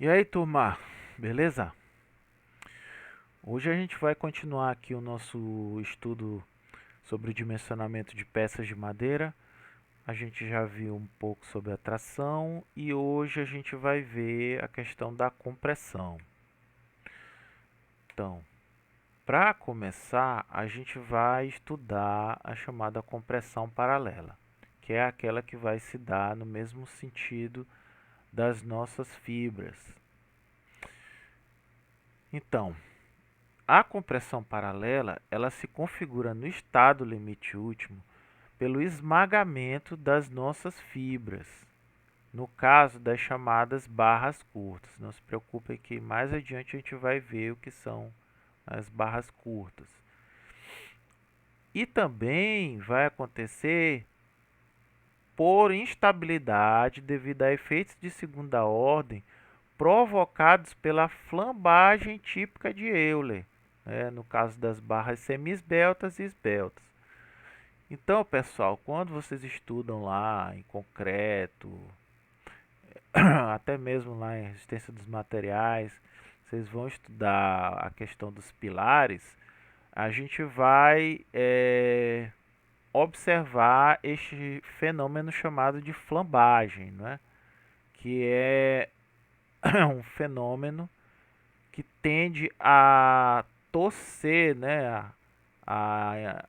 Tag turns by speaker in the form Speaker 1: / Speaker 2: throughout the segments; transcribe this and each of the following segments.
Speaker 1: E aí, turma, beleza? Hoje a gente vai continuar aqui o nosso estudo sobre o dimensionamento de peças de madeira. A gente já viu um pouco sobre a tração e hoje a gente vai ver a questão da compressão. Então, para começar, a gente vai estudar a chamada compressão paralela, que é aquela que vai se dar no mesmo sentido das nossas fibras. Então, a compressão paralela, ela se configura no estado limite último pelo esmagamento das nossas fibras, no caso das chamadas barras curtas. Não se preocupe que mais adiante a gente vai ver o que são as barras curtas. E também vai acontecer por instabilidade devido a efeitos de segunda ordem provocados pela flambagem típica de Euler, né, no caso das barras semi-esbeltas e esbeltas. Então, pessoal, quando vocês estudam lá em concreto, até mesmo lá em resistência dos materiais, vocês vão estudar a questão dos pilares, a gente vai observar este fenômeno chamado de flambagem, né? Que é um fenômeno que tende a torcer, né, a,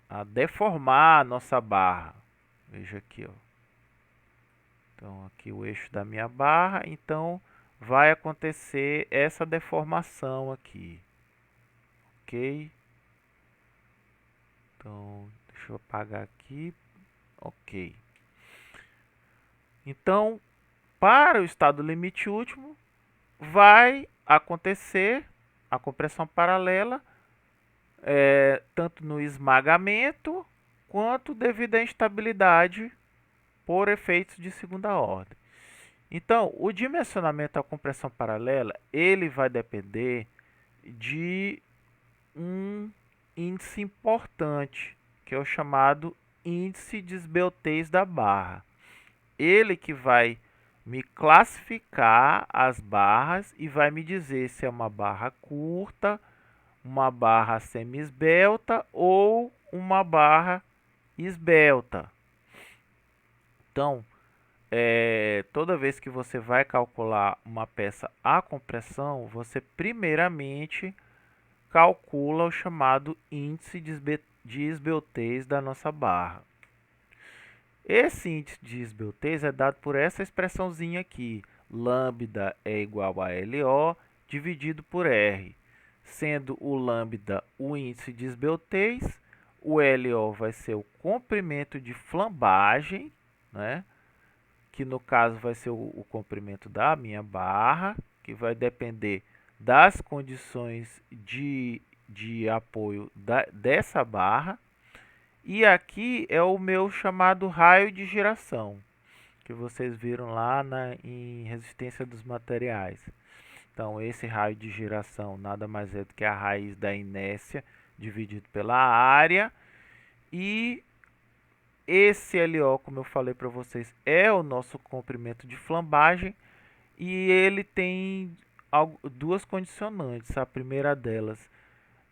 Speaker 1: a deformar a nossa barra. Veja aqui, ó. Então, aqui o eixo da minha barra, então vai acontecer essa deformação aqui, ok? Então, deixa eu apagar aqui, ok. Então, para o estado limite último, vai acontecer a compressão paralela, tanto no esmagamento quanto devido à instabilidade por efeitos de segunda ordem. Então, o dimensionamento da compressão paralela, ele vai depender de um índice importante, que é o chamado índice de esbeltez da barra. Ele que vai me classificar as barras e vai me dizer se é uma barra curta, uma barra semi-esbelta ou uma barra esbelta. Então, toda vez que você vai calcular uma peça a compressão, você primeiramente calcula o chamado índice de esbeltez da nossa barra. Esse índice de esbeltez é dado por essa expressãozinha aqui, lambda é igual a LO dividido por R, sendo o lambda o índice de esbeltez, o LO vai ser o comprimento de flambagem, né? Que no caso vai ser o comprimento da minha barra, que vai depender das condições de apoio dessa barra. E aqui é o meu chamado raio de giração, que vocês viram lá em resistência dos materiais. Então, esse raio de giração nada mais é do que a raiz da inércia dividido pela área. E esse LO, como eu falei para vocês, é o nosso comprimento de flambagem e ele tem duas condicionantes. A primeira delas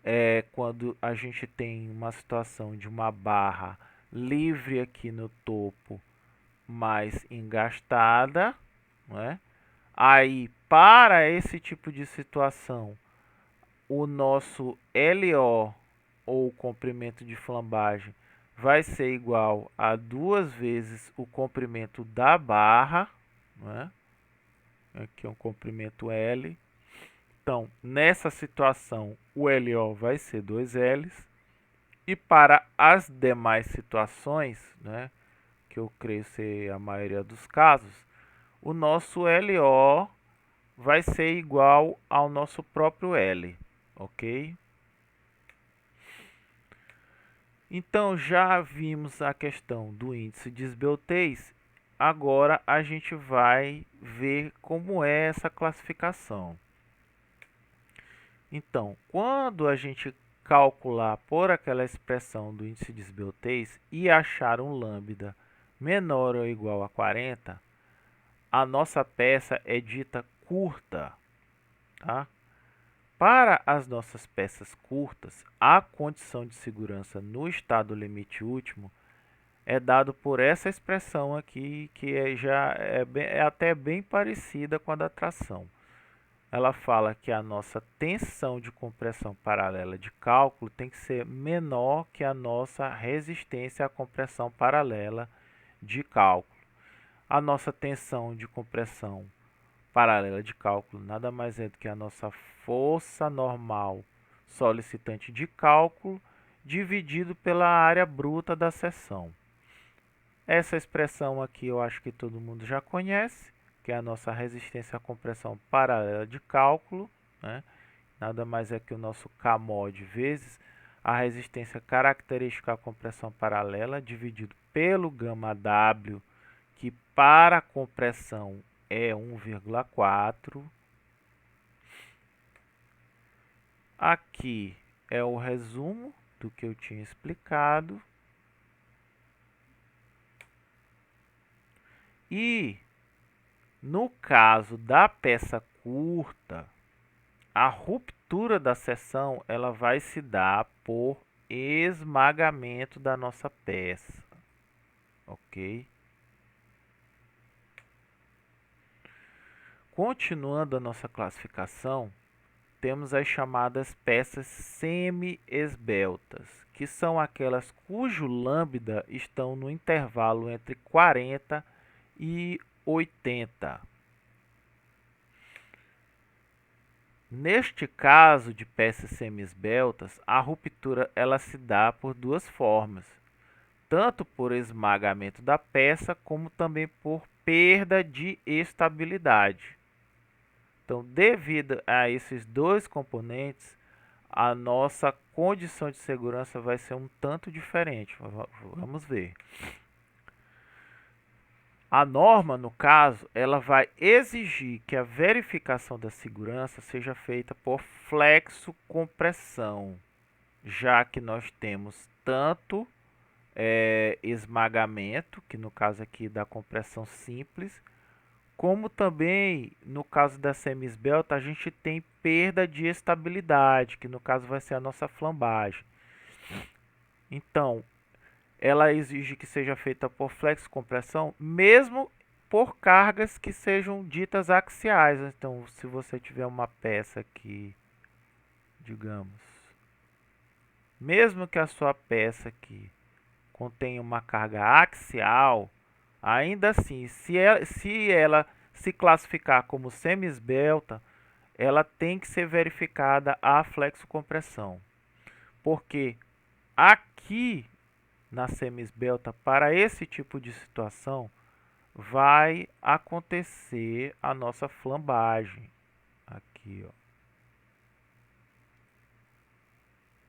Speaker 1: é quando a gente tem uma situação de uma barra livre aqui no topo, mas engastada, né? Aí, para esse tipo de situação, o nosso LO, ou comprimento de flambagem, vai ser igual a 2 vezes o comprimento da barra, né? Aqui é um comprimento L. Então, nessa situação, o LO vai ser 2Ls. E para as demais situações, né, que eu creio ser a maioria dos casos, o nosso LO vai ser igual ao nosso próprio L, ok? Então, já vimos a questão do índice de esbeltez. Agora, a gente vai ver como é essa classificação. Então, quando a gente calcular por aquela expressão do índice de esbeltez e achar um lambda menor ou igual a 40, a nossa peça é dita curta, tá? Para as nossas peças curtas, a condição de segurança no estado limite último é dado por essa expressão aqui, que é até bem parecida com a da tração. Ela fala que a nossa tensão de compressão paralela de cálculo tem que ser menor que a nossa resistência à compressão paralela de cálculo. A nossa tensão de compressão paralela de cálculo nada mais é do que a nossa força normal solicitante de cálculo dividido pela área bruta da seção. Essa expressão aqui eu acho que todo mundo já conhece, que é a nossa resistência à compressão paralela de cálculo, né? Nada mais é que o nosso Kmod vezes a resistência característica à compressão paralela dividido pelo γW, que para a compressão é 1,4. Aqui é o resumo do que eu tinha explicado. E no caso da peça curta, a ruptura da seção ela vai se dar por esmagamento da nossa peça, ok? Continuando a nossa classificação, temos as chamadas peças semi-esbeltas, que são aquelas cujo lambda estão no intervalo entre 40 e 80. Neste caso de peças semi-esbeltas, a ruptura ela se dá por duas formas, tanto por esmagamento da peça, como também por perda de estabilidade. Então, devido a esses dois componentes, a nossa condição de segurança vai ser um tanto diferente. Vamos ver. A norma, no caso, ela vai exigir que a verificação da segurança seja feita por flexo-compressão, já que nós temos tanto esmagamento, que no caso aqui da compressão simples, como também no caso da semi-esbelta a gente tem perda de estabilidade, que no caso vai ser a nossa flambagem. Então, ela exige que seja feita por flexo-compressão, mesmo por cargas que sejam ditas axiais. Então, se você tiver uma peça aqui, digamos, mesmo que a sua peça aqui contenha uma carga axial, ainda assim, se ela se classificar como semi-esbelta, ela tem que ser verificada a flexo-compressão. Porque aqui na semi-esbelta, para esse tipo de situação, vai acontecer a nossa flambagem. Aqui, ó.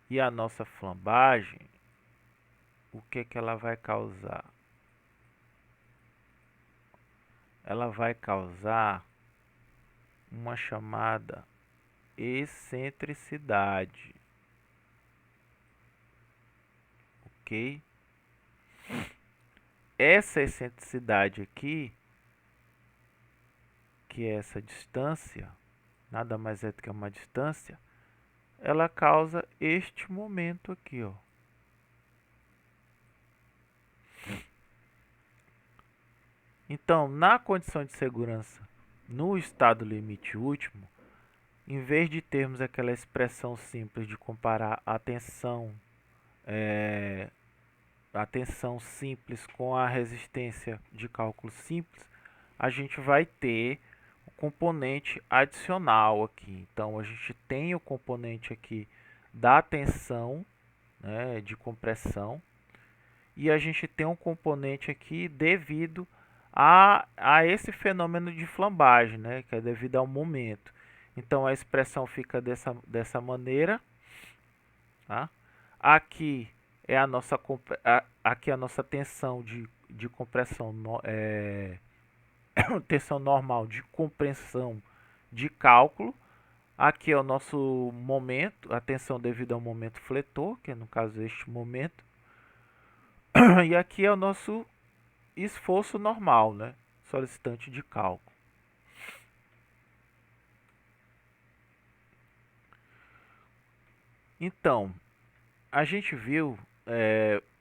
Speaker 1: E a nossa flambagem, o que ela vai causar? Ela vai causar uma chamada excentricidade. Ok? Essa excentricidade aqui, que é essa distância, nada mais é do que uma distância, ela causa este momento aqui, ó. Então, na condição de segurança, no estado limite último, em vez de termos aquela expressão simples de comparar a tensão simples com a resistência de cálculo simples, a gente vai ter o componente adicional aqui. Então, a gente tem o componente aqui da tensão, né, de compressão, e a gente tem um componente aqui devido a esse fenômeno de flambagem, né, que é devido ao momento. Então, a expressão fica dessa maneira. Tá? Aqui é a nossa, aqui a nossa tensão de compressão, tensão normal de compressão de cálculo. Aqui é o nosso momento, a tensão devido ao momento fletor, que é no caso este momento. E aqui é o nosso esforço normal, né? solicitante de cálculo. Então, a gente viu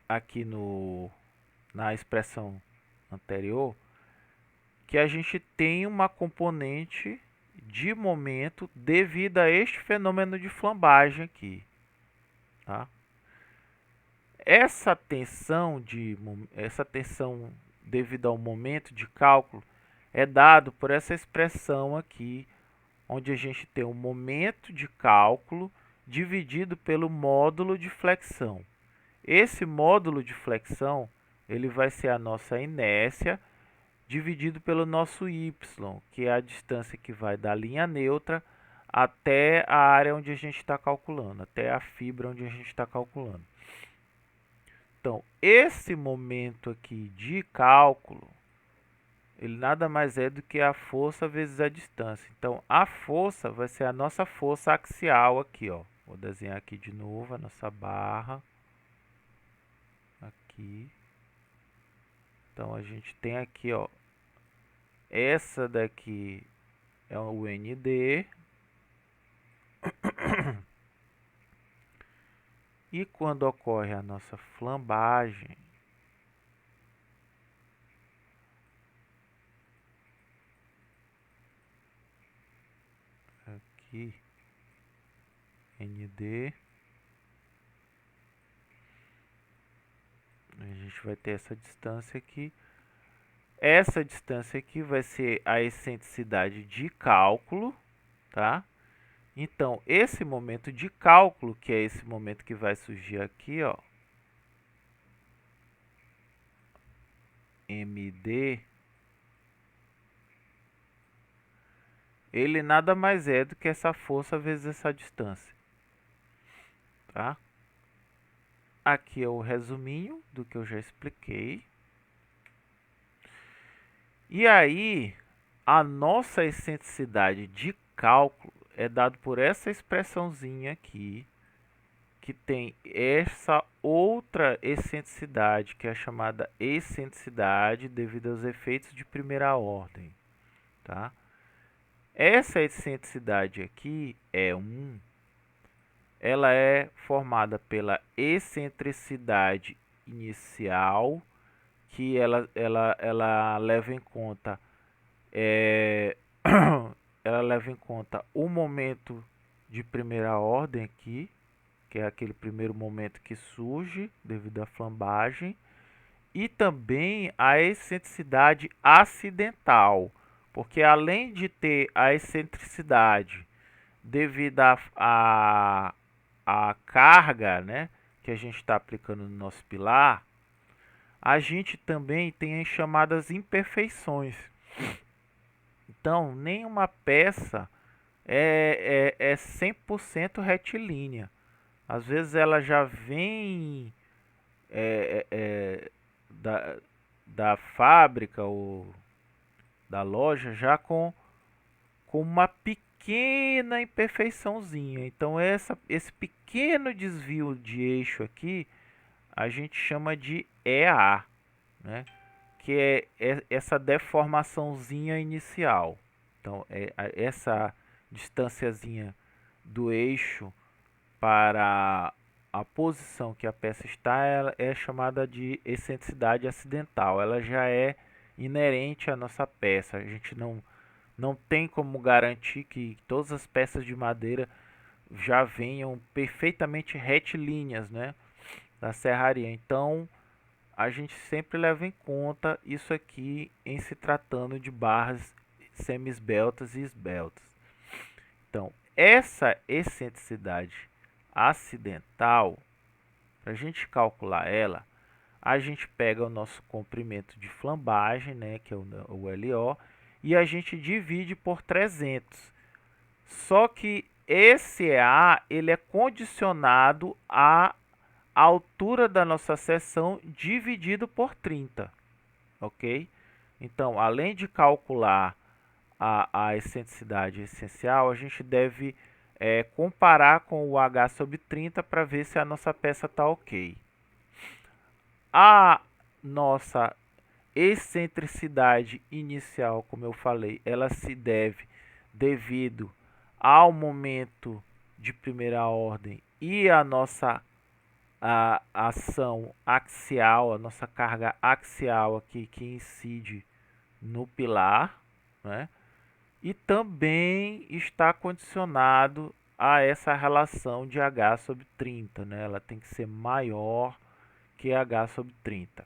Speaker 1: aqui na expressão anterior que a gente tem uma componente de momento devido a este fenômeno de flambagem aqui, tá? Essa tensão devido ao momento de cálculo é dado por essa expressão aqui, onde a gente tem o momento de cálculo dividido pelo módulo de flexão. Esse módulo de flexão, ele vai ser a nossa inércia dividido pelo nosso y, que é a distância que vai da linha neutra até a área onde a gente está calculando, até a fibra onde a gente está calculando. Então, esse momento aqui de cálculo, ele nada mais é do que a força vezes a distância. Então, a força vai ser a nossa força axial aqui, ó. Vou desenhar aqui de novo a nossa barra. Aqui. Então, a gente tem aqui, ó. Essa daqui é o ND. E quando ocorre a nossa flambagem, aqui, ND, a gente vai ter essa distância aqui. Essa distância aqui vai ser a excentricidade de cálculo, tá? Então, esse momento de cálculo, que é esse momento que vai surgir aqui, ó, MD, ele nada mais é do que essa força vezes essa distância, tá? Aqui é o resuminho do que eu já expliquei. E aí, a nossa excentricidade de cálculo é dado por essa expressãozinha aqui, que tem essa outra excentricidade, que é chamada excentricidade devido aos efeitos de primeira ordem, tá? Essa excentricidade aqui é 1, ela é formada pela excentricidade inicial, que ela leva em conta ela leva em conta o momento de primeira ordem aqui, que é aquele primeiro momento que surge devido à flambagem, e também a excentricidade acidental, porque além de ter a excentricidade devido à carga, né, que a gente está aplicando no nosso pilar, a gente também tem as chamadas imperfeições. Então, nenhuma peça é 100% retilínea. Às vezes ela já vem da fábrica ou da loja já com uma pequena imperfeiçãozinha. Então, esse pequeno desvio de eixo aqui, a gente chama de EA, né? Que é essa deformaçãozinha inicial. Então, essa distânciazinha do eixo para a posição que a peça está, ela é chamada de excentricidade acidental. Ela já é inerente à nossa peça. A gente não tem como garantir que todas as peças de madeira já venham perfeitamente retilíneas, né, da serraria. Então, a gente sempre leva em conta isso aqui em se tratando de barras semi-esbeltas e esbeltas. Então, essa excentricidade acidental, para a gente calcular ela, a gente pega o nosso comprimento de flambagem, né, que é o LO, e a gente divide por 300. Só que esse EA, ele é condicionado à altura da nossa seção dividido por 30, ok? Então, além de calcular a excentricidade essencial, a gente deve comparar com o H sobre 30 para ver se a nossa peça está ok. A nossa excentricidade inicial, como eu falei, ela se deve devido ao momento de primeira ordem e a nossa ação axial, a nossa carga axial aqui que incide no pilar, né? E também está condicionado a essa relação de H sobre 30, né? Ela tem que ser maior que H sobre 30.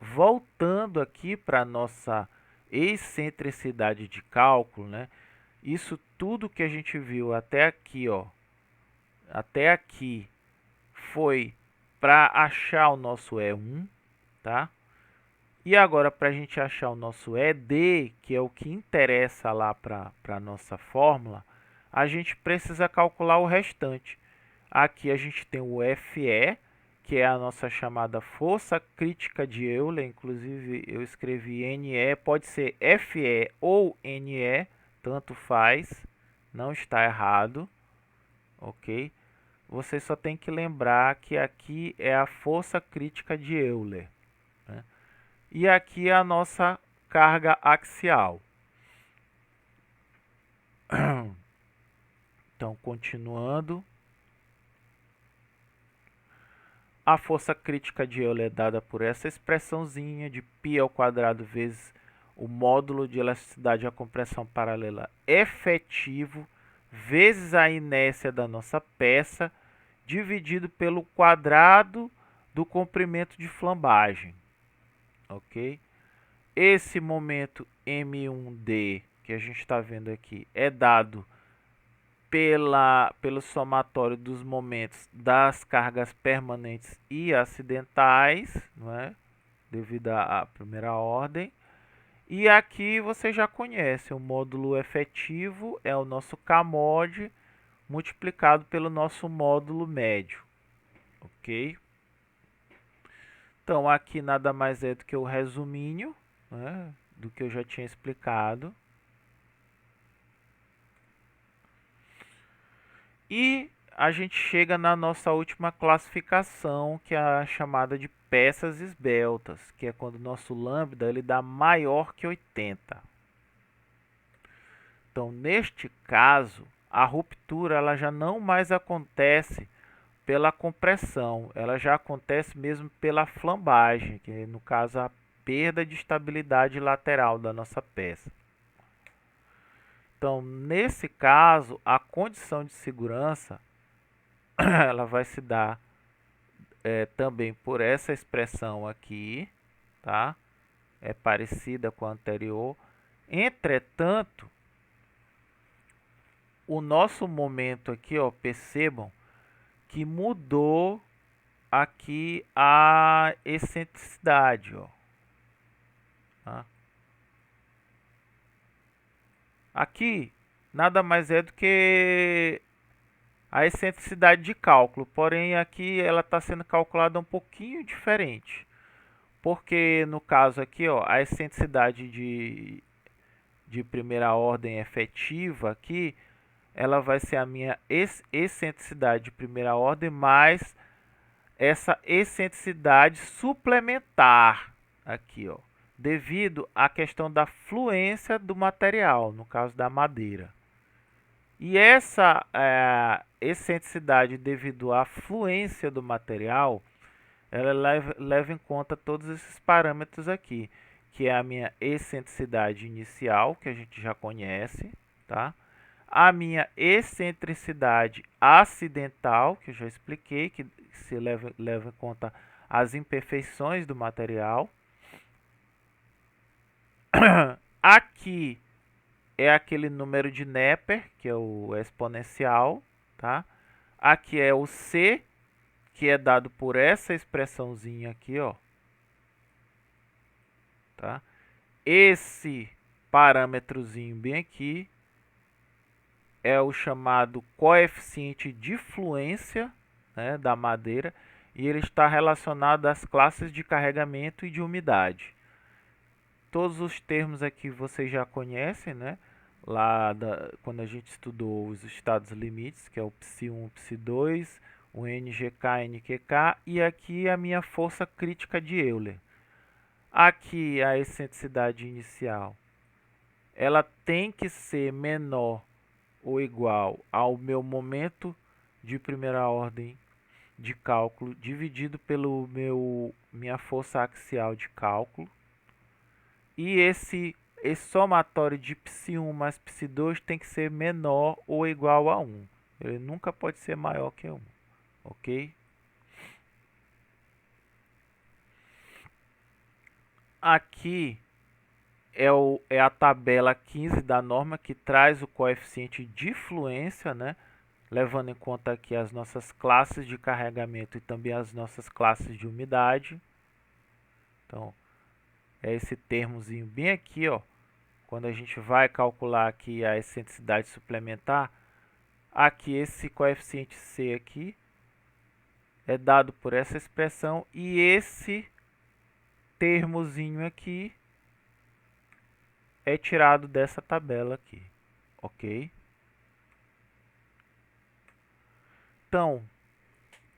Speaker 1: Voltando aqui para a nossa excentricidade de cálculo, né? Isso tudo que a gente viu até aqui, ó, até aqui foi para achar o nosso E1, tá? E agora para a gente achar o nosso ED, que é o que interessa lá para a nossa fórmula, a gente precisa calcular o restante. Aqui a gente tem o FE, que é a nossa chamada força crítica de Euler, inclusive eu escrevi NE, pode ser FE ou NE, tanto faz, não está errado, ok? Você só tem que lembrar que aqui é a força crítica de Euler, né? E aqui é a nossa carga axial. Então, continuando. A força crítica de Euler é dada por essa expressãozinha de π ao quadrado vezes o módulo de elasticidade à compressão paralela efetivo vezes a inércia da nossa peça dividido pelo quadrado do comprimento de flambagem. Ok? Esse momento M1D que a gente está vendo aqui é dado pelo somatório dos momentos das cargas permanentes e acidentais, não é? Devido à primeira ordem. E aqui você já conhece, o módulo efetivo é o nosso Kmod multiplicado pelo nosso módulo médio, ok? Então aqui nada mais é do que o resuminho, né, do que eu já tinha explicado. E a gente chega na nossa última classificação, que é a chamada de peças esbeltas, que é quando o nosso lambda ele dá maior que 80. Então, neste caso, a ruptura ela já não mais acontece pela compressão, ela já acontece mesmo pela flambagem, que é, no caso, a perda de estabilidade lateral da nossa peça. Então, nesse caso, a condição de segurança ela vai se dar também por essa expressão aqui, tá? É parecida com a anterior. Entretanto, o nosso momento aqui, ó, percebam que mudou aqui a excentricidade, ó. Tá? Aqui nada mais é do que a excentricidade de cálculo, porém aqui ela está sendo calculada um pouquinho diferente, porque no caso aqui, ó, a excentricidade de primeira ordem efetiva aqui, ela vai ser a minha excentricidade de primeira ordem mais essa excentricidade suplementar aqui, ó, devido à questão da fluência do material, no caso da madeira. E essa excentricidade devido à fluência do material, ela leva em conta todos esses parâmetros aqui, que é a minha excentricidade inicial, que a gente já conhece, tá? A minha excentricidade acidental, que eu já expliquei, que se leva em conta as imperfeições do material. Aqui é aquele número de Neper, que é o exponencial, tá? Aqui é o C, que é dado por essa expressãozinha aqui, ó. Tá? Esse parâmetrozinho bem aqui é o chamado coeficiente de fluência, né, da madeira, e ele está relacionado às classes de carregamento e de umidade. Todos os termos aqui vocês já conhecem, né? Quando a gente estudou os estados limites, que é o Psi1, Psi2, o NGK, NQK, e aqui a minha força crítica de Euler. Aqui a excentricidade inicial, ela tem que ser menor ou igual ao meu momento de primeira ordem de cálculo dividido pelo minha força axial de cálculo. E esse somatório de π1 mais π2 tem que ser menor ou igual a 1. Ele nunca pode ser maior que 1, ok? Aqui é a tabela 15 da norma que traz o coeficiente de fluência, né? Levando em conta aqui as nossas classes de carregamento e também as nossas classes de umidade. Então, é esse termozinho bem aqui, ó. Quando a gente vai calcular aqui a excentricidade suplementar, aqui esse coeficiente C aqui é dado por essa expressão e esse termozinho aqui é tirado dessa tabela aqui, ok? Então,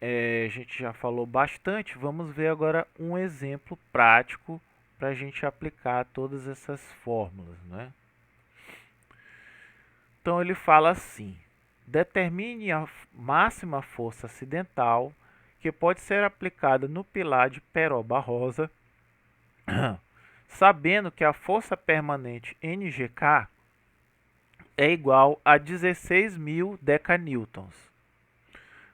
Speaker 1: a gente já falou bastante, vamos ver agora um exemplo prático para a gente aplicar todas essas fórmulas, né? Então ele fala assim: determine a máxima força acidental que pode ser aplicada no pilar de Peró-Barrosa, sabendo que a força permanente NGK é igual a 16.000 decanewtons.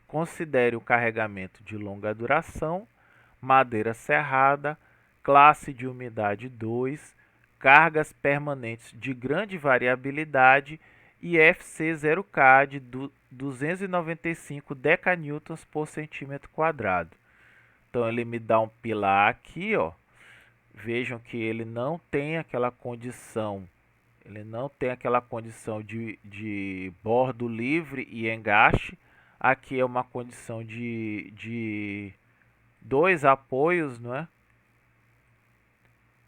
Speaker 1: Considere o carregamento de longa duração, madeira serrada, classe de umidade 2, cargas permanentes de grande variabilidade e FC0K de 295 decanewtons por centímetro quadrado. Então ele me dá um pilar aqui, ó. Vejam que ele não tem aquela condição, de bordo livre e engaste. Aqui é uma condição de dois apoios, não é?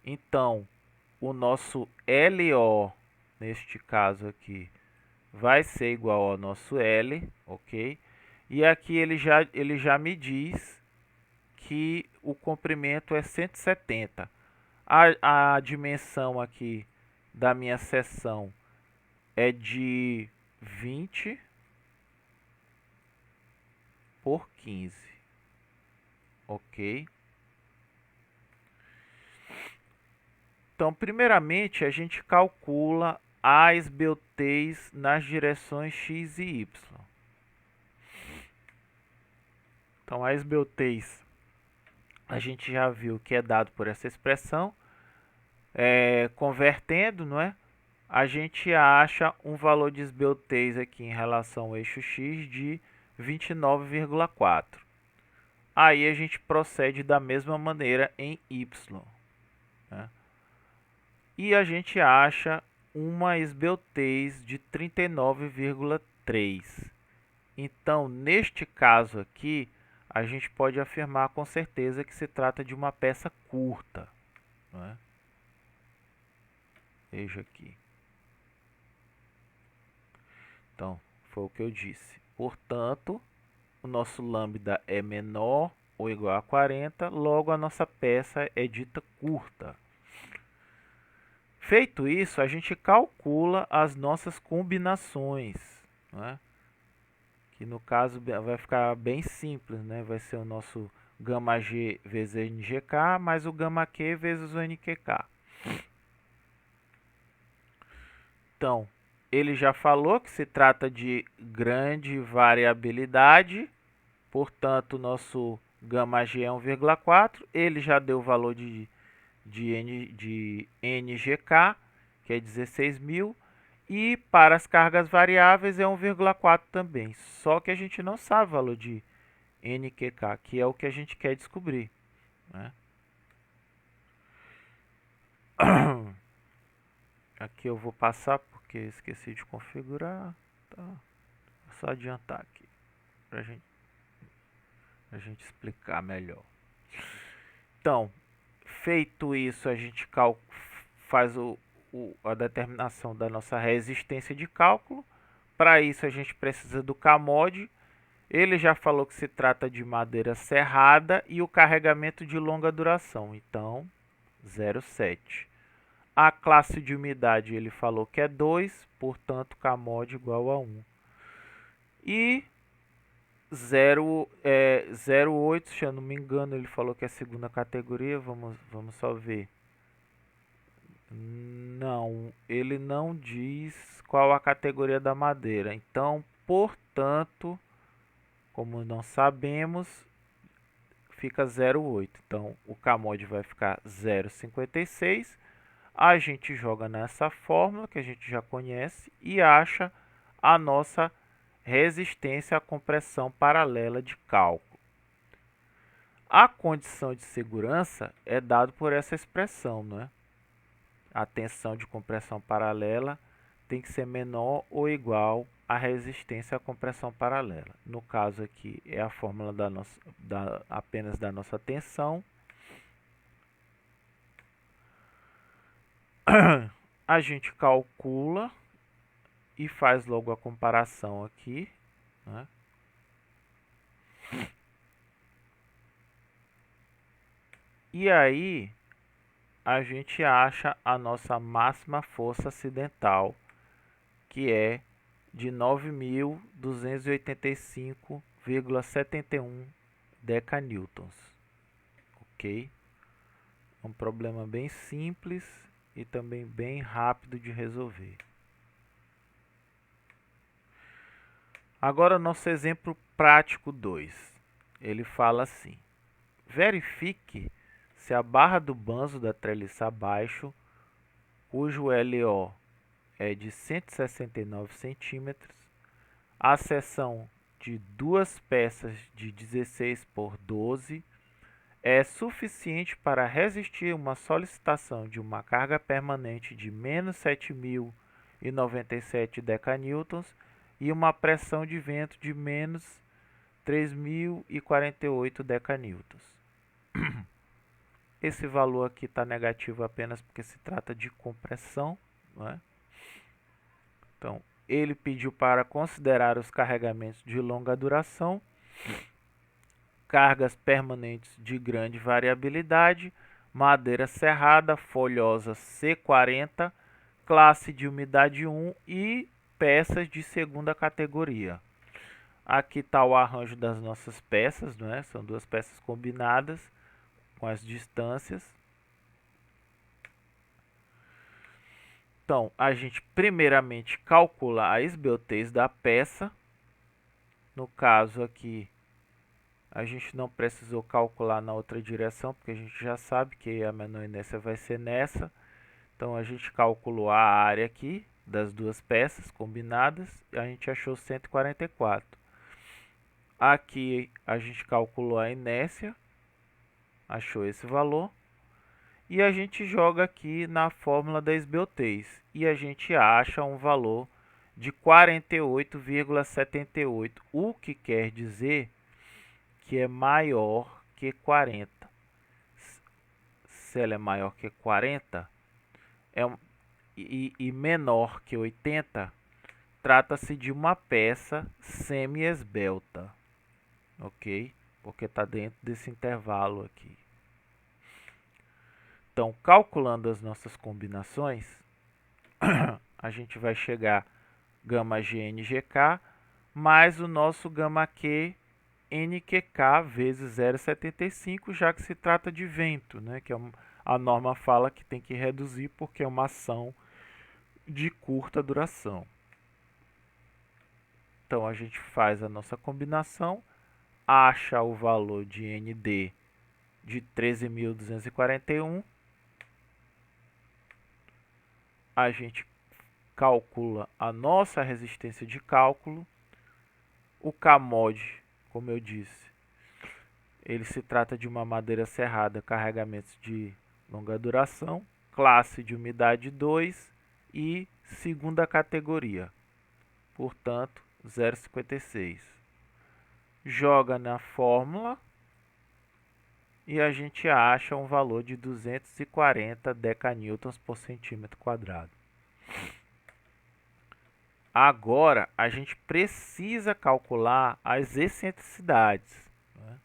Speaker 1: Então, o nosso LO, neste caso aqui, vai ser igual ao nosso L, ok? E aqui ele já me diz que o comprimento é 170. A dimensão aqui da minha seção é de 20 por 15, ok? Então, primeiramente, a gente calcula a esbeltez nas direções x e y. Então, a esbeltez a gente já viu que é dado por essa expressão. Convertendo, não é? A gente acha um valor de esbeltez aqui em relação ao eixo x de 29,4. Aí a gente procede da mesma maneira em y, né? E a gente acha uma esbeltez de 39,3. Então, neste caso aqui, a gente pode afirmar com certeza que se trata de uma peça curta, não é? Veja aqui. Então, foi o que eu disse. Portanto, o nosso lambda é menor ou igual a 40, logo a nossa peça é dita curta. Feito isso, a gente calcula as nossas combinações, né? Que no caso vai ficar bem simples, né? Vai ser o nosso gama G vezes NGK mais o gama Q vezes o NQK. Então, ele já falou que se trata de grande variabilidade, portanto, nosso gama G é 1,4. Ele já deu o valor de NGK, que é 16.000. E para as cargas variáveis é 1,4 também. Só que a gente não sabe o valor de NQK, que é o que a gente quer descobrir, né? Aqui eu vou passar porque esqueci de configurar. Tá. Vou só adiantar aqui para a gente explicar melhor. Então, feito isso, a gente faz a determinação da nossa resistência de cálculo. Para isso, a gente precisa do CAMOD. Ele já falou que se trata de madeira serrada e o carregamento de longa duração. Então, 0,7. A classe de umidade ele falou que é 2, portanto, Kmod igual a 1. E 0,8, se eu não me engano, ele falou que é a segunda categoria. Vamos só ver. Não, ele não diz qual a categoria da madeira. Então, portanto, como não sabemos, fica 0,8. Então, o Kmod vai ficar 0,56. A gente joga nessa fórmula que a gente já conhece e acha a nossa resistência à compressão paralela de cálculo. A condição de segurança é dada por essa expressão, não é? A tensão de compressão paralela tem que ser menor ou igual à resistência à compressão paralela. No caso aqui é a fórmula apenas da nossa tensão. A gente calcula e faz logo a comparação aqui, né? E aí a gente acha a nossa máxima força acidental, que é de 9.285,71 decanewtons. Ok? É um problema bem simples e também bem rápido de resolver. Agora, nosso exemplo prático 2. Ele fala assim: verifique se a barra do banzo da treliça abaixo, cujo LO é de 169 centímetros, a seção de duas peças de 16 por 12 é suficiente para resistir uma solicitação de uma carga permanente de menos 7.097 decanewtons e uma pressão de vento de menos 3.048 decanewtons. Esse valor aqui está negativo apenas porque se trata de compressão, não é? Então, ele pediu para considerar os carregamentos de longa duração, cargas permanentes de grande variabilidade, madeira serrada, folhosa C40, classe de umidade 1 e peças de segunda categoria. Aqui está o arranjo das nossas peças, não é? São duas peças combinadas com as distâncias. Então, a gente primeiramente calcula a esbeltez da peça. No caso aqui, a gente não precisou calcular na outra direção, porque a gente já sabe que a menor inércia vai ser nessa. Então, a gente calculou a área aqui das duas peças combinadas e a gente achou 144. Aqui a gente calculou a inércia, achou esse valor. E a gente joga aqui na fórmula da esbeltez e a gente acha um valor de 48,78, o que quer dizer que é maior que 40. Se ela é maior que 40 e menor que 80, trata-se de uma peça semi-esbelta, ok? Porque está dentro desse intervalo aqui. Então, calculando as nossas combinações, a gente vai chegar gama GNGK mais o nosso gama Q NQK vezes 0,75, já que se trata de vento, né? Que a norma fala que tem que reduzir porque é uma ação de curta duração. Então, a gente faz a nossa combinação, acha o valor de ND de 13.241, a gente calcula a nossa resistência de cálculo. O Kmod, como eu disse, ele se trata de uma madeira serrada, carregamentos de longa duração, classe de umidade 2 e segunda categoria, portanto 0,56. Joga na fórmula e a gente acha um valor de 240 decanewtons por centímetro quadrado. Agora, a gente precisa calcular as excentricidades, né?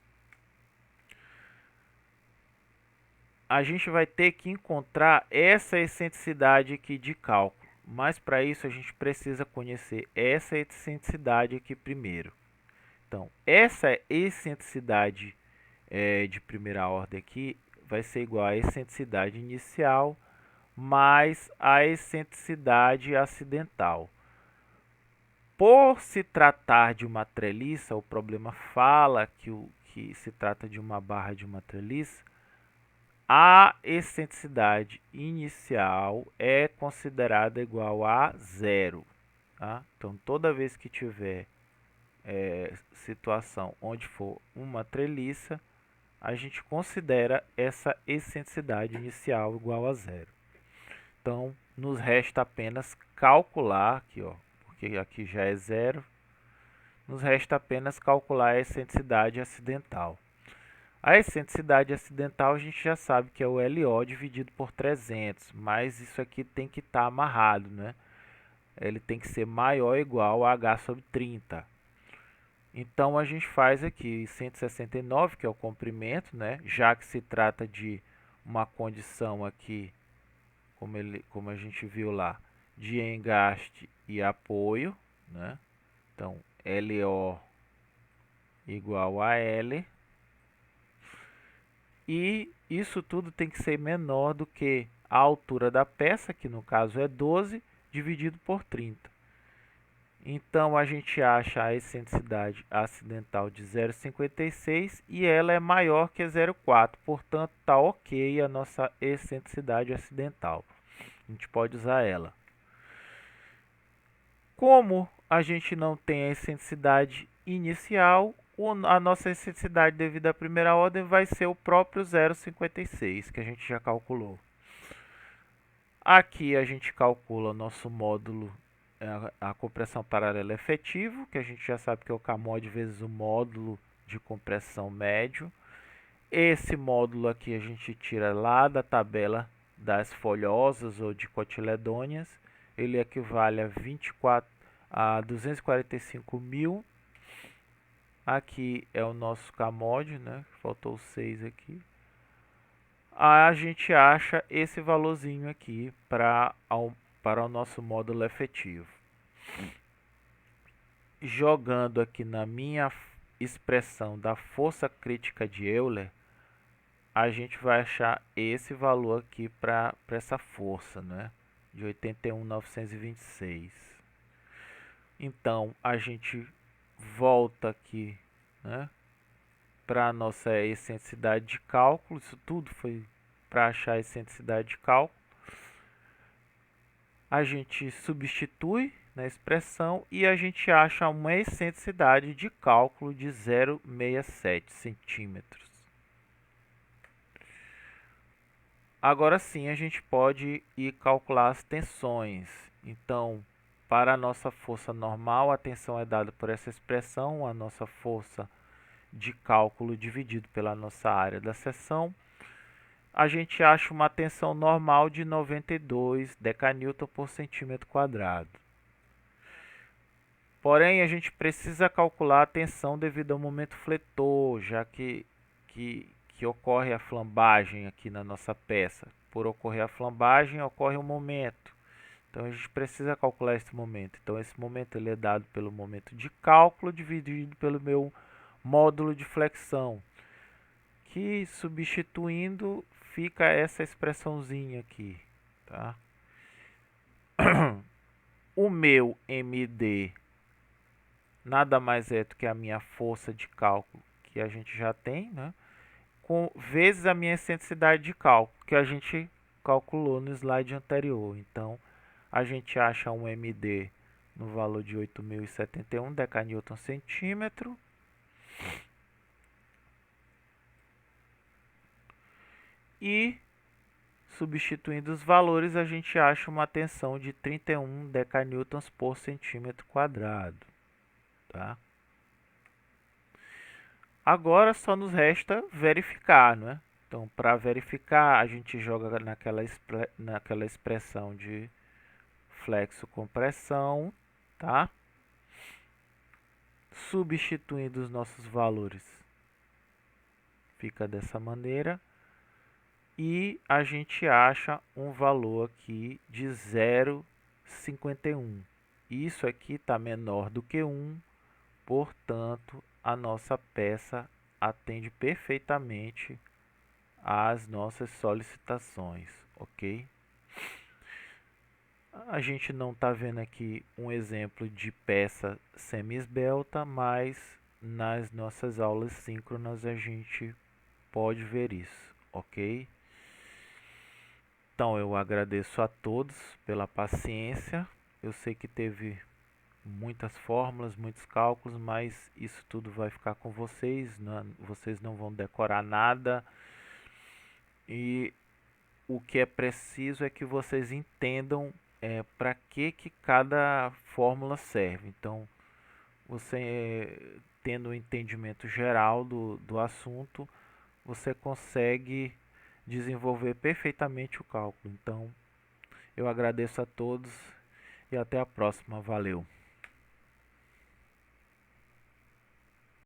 Speaker 1: a gente vai ter que encontrar essa excentricidade aqui de cálculo. Mas para isso a gente precisa conhecer essa excentricidade aqui primeiro. Então, essa excentricidade de primeira ordem aqui vai ser igual à excentricidade inicial mais a excentricidade acidental. Por se tratar de uma treliça, o problema fala que se trata de uma barra de uma treliça, a excentricidade inicial é considerada igual a zero. Tá? Então, toda vez que tiver situação onde for uma treliça, a gente considera essa excentricidade inicial igual a zero. Então, nos resta apenas calcular, aqui, ó, porque aqui já é zero, nos resta apenas calcular a excentricidade acidental. A excentricidade acidental a gente já sabe que é o LO dividido por 300, mas isso aqui tem que estar amarrado, né? Ele tem que ser maior ou igual a H sobre 30. Então a gente faz aqui 169, que é o comprimento, né? Já que se trata de uma condição aqui, como a gente viu lá, de engaste e apoio, né? Então LO igual a L. E isso tudo tem que ser menor do que a altura da peça, que no caso é 12, dividido por 30. Então a gente acha a excentricidade acidental de 0,56 e ela é maior que 0,4, portanto está ok a nossa excentricidade acidental. A gente pode usar ela. Como a gente não tem a excentricidade inicial, a nossa excentricidade devido à primeira ordem vai ser o próprio 0,56 que a gente já calculou. Aqui a gente calcula nosso módulo, a compressão paralela efetivo, que a gente já sabe que é o Kmod vezes o módulo de compressão médio. Esse módulo aqui a gente tira lá da tabela das folhosas ou de cotiledôneas. Ele equivale a 245 mil. Aqui é o nosso Kmod, né? Faltou 6 aqui. A gente acha esse valorzinho aqui para o nosso módulo efetivo. Jogando aqui na minha expressão da força crítica de Euler, a gente vai achar esse valor aqui para essa força, né? De 81.926. Então, a gente volta aqui, né, para a nossa excentricidade de cálculo. Isso tudo foi para achar a excentricidade de cálculo. A gente substitui na expressão e a gente acha uma excentricidade de cálculo de 0,67 centímetros. Agora sim a gente pode ir calcular as tensões. Então, para a nossa força normal, a tensão é dada por essa expressão, a nossa força de cálculo dividido pela nossa área da seção. A gente acha uma tensão normal de 92 decanewton por centímetro quadrado. Porém, a gente precisa calcular a tensão devido ao momento fletor, já que ocorre a flambagem aqui na nossa peça. Por ocorrer a flambagem, ocorre um momento. Então, a gente precisa calcular esse momento. Então, esse momento ele é dado pelo momento de cálculo dividido pelo meu módulo de flexão, que substituindo fica essa expressãozinha aqui, tá? O meu MD nada mais é do que a minha força de cálculo, que a gente já tem, né? Vezes a minha excentricidade de cálculo, que a gente calculou no slide anterior. Então, a gente acha um MD no valor de 8.071 decanewton centímetro. E, substituindo os valores, a gente acha uma tensão de 31 decanewtons por centímetro quadrado. Tá? Agora só nos resta verificar, né? Então, para verificar, a gente joga naquela expressão de flexo-compressão, tá? Substituindo os nossos valores, fica dessa maneira. e a gente acha um valor aqui de 0,51. Isso aqui está menor do que 1, portanto, a nossa peça atende perfeitamente às nossas solicitações, ok? A gente não está vendo aqui um exemplo de peça semi-esbelta, mas nas nossas aulas síncronas a gente pode ver isso, ok? Então eu agradeço a todos pela paciência. Eu sei que teve muitas fórmulas, muitos cálculos, mas isso tudo vai ficar com vocês, vocês não vão decorar nada. E o que é preciso é que vocês entendam para que cada fórmula serve. Então, você tendo um entendimento geral do assunto, você consegue desenvolver perfeitamente o cálculo. Então, eu agradeço a todos e até a próxima. Valeu!